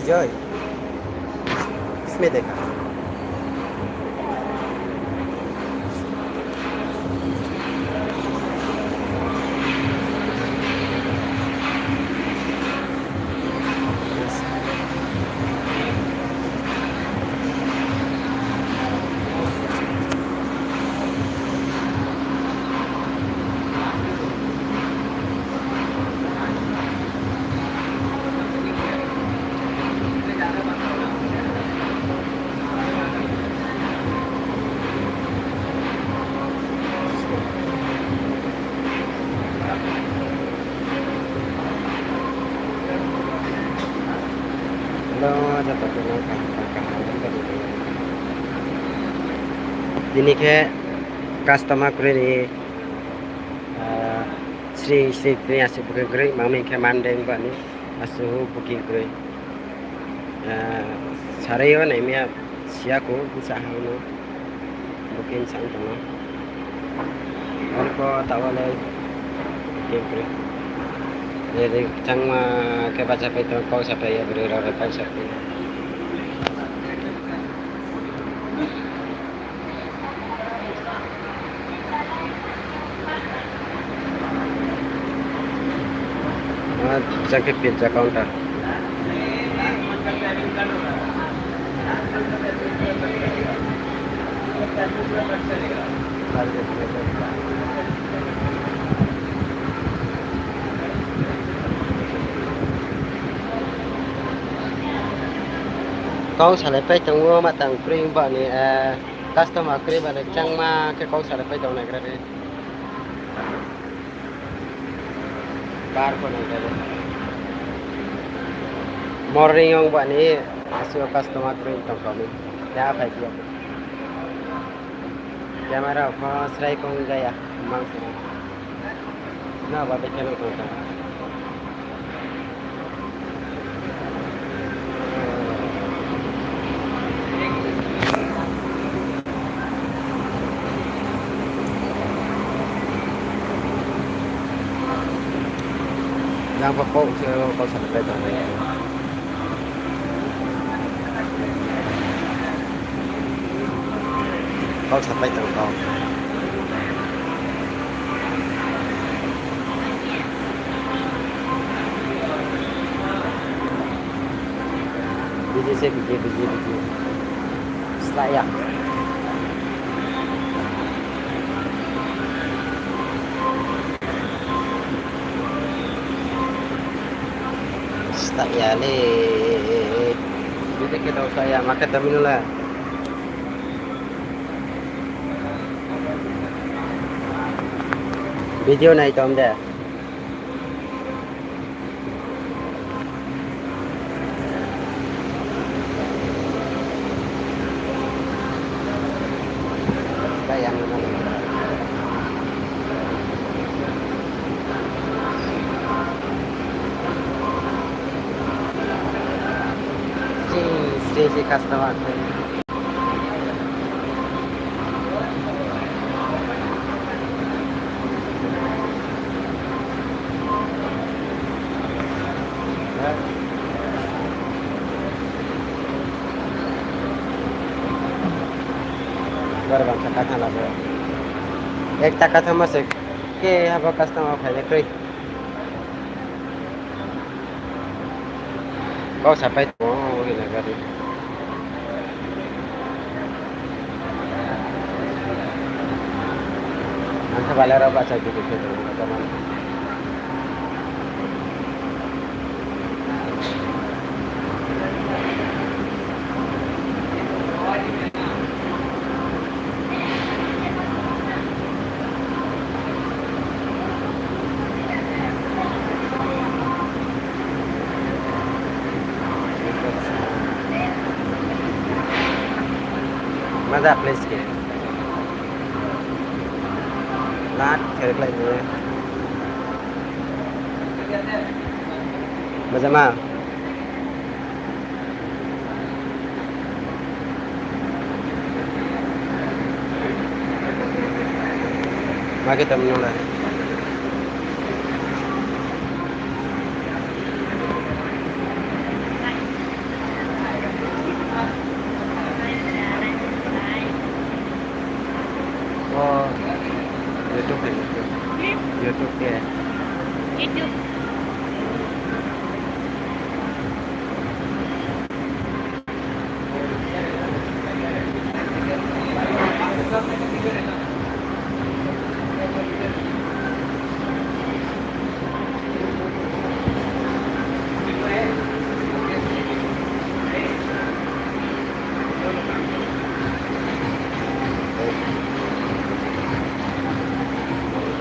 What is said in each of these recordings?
जय किसमें देखा Halo, dapat menangkap ini ke customer kuri Sri Sri asih booking kuri mami ke mandeng ba ni asu booking kuri sarayo na imya siya ko bisa hano booking sang tono ko tawalay booking kuri jadi cang ma ke baca pe to kau sampai ya berira pa sampai जाके pizza counter kau sale pe tunggu matang kring ba ni customer kring ba chang ma ke kau sale pe tong na kare bar ko na kare morning yang ba ni asu customer kring tong kami ya phải kia camera ko srai kong gaya mang na ba be kelo to yang pokok kau sampai dah kau sampai dah kau biji selayak tak ya le kita tahu saya makan terminal lah video này tóm deh kayak si customer बराबर कथा ना एक कथा में से के अब customer file कई kau sampai oh ini negara angka balar apa saja gitu teman मजा प्लेस के लाट खेल lagi मजा मा मा kita menolak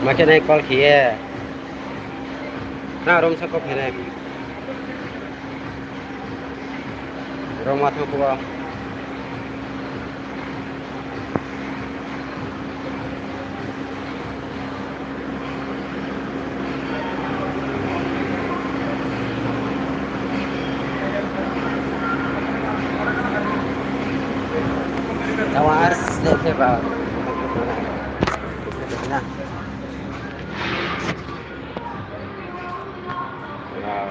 Makin naik kol kia. Nah, rom sakop hene. Rom matho ko. Tawa ars leke ba. Nah. Wow.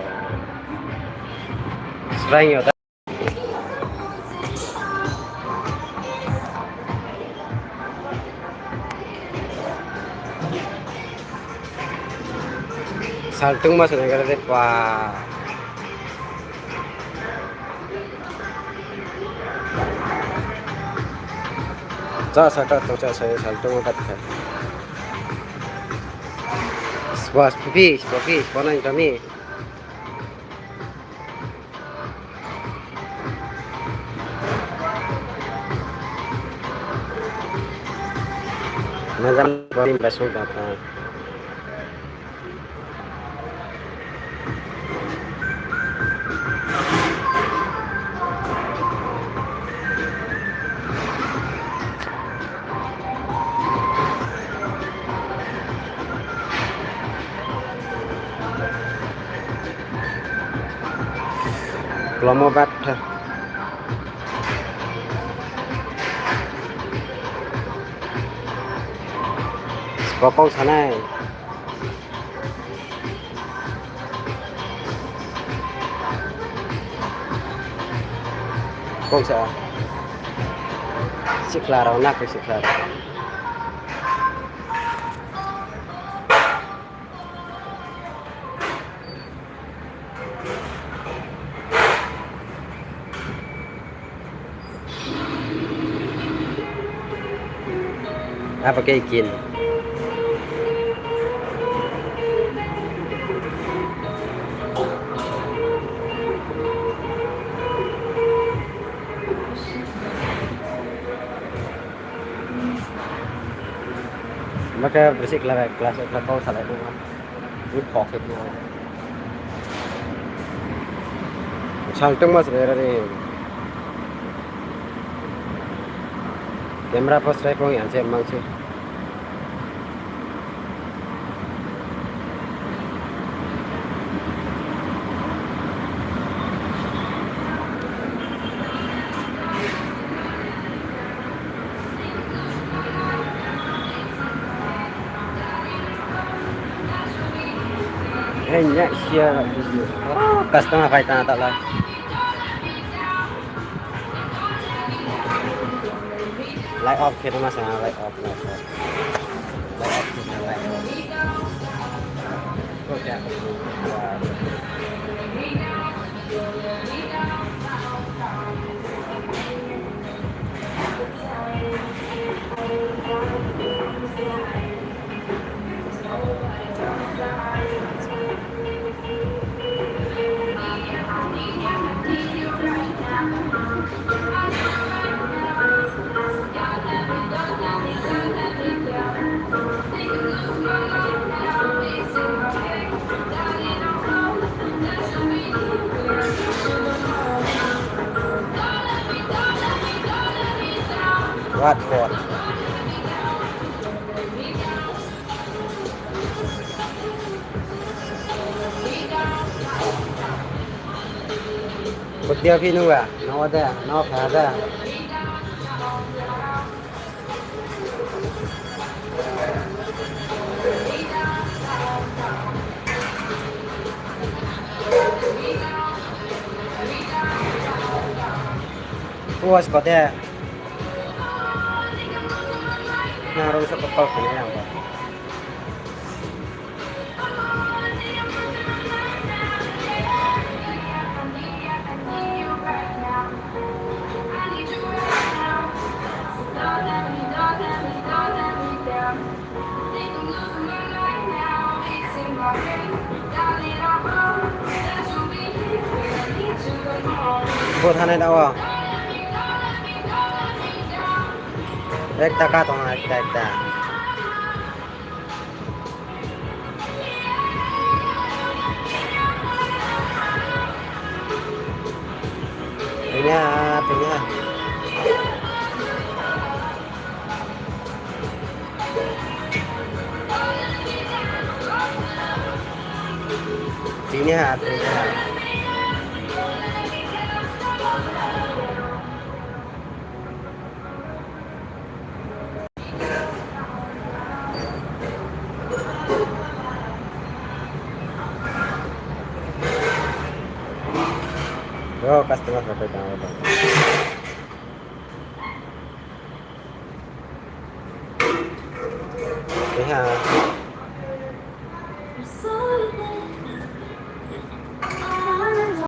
Selain itu, saltung mas negara depa. Ca sata to ca saya saltung kat kan. Swas pipi, mana kami. Nazam bari besok datang. Kelomo bat. Kopong sana. Kong sa. Si Clara nak si Clara. Apa kayak gini? Maka bersih kelas kau salah itu kan. Good pocket itu. Saltung mas dari kamera pas saya pun yang saya maksud. Hanya share video. Oh, customer fight tak lah. Light off kita mas, light off. Okay. Watford. Betul sih nunggu, no ada. Puas kok deh. Naroon sa kapal ko na yan ba? Buat hanay daw. Ekta ka to ekta. Ini ha, ini ha. Oh, customer pakai tanggal bang. Ini ha.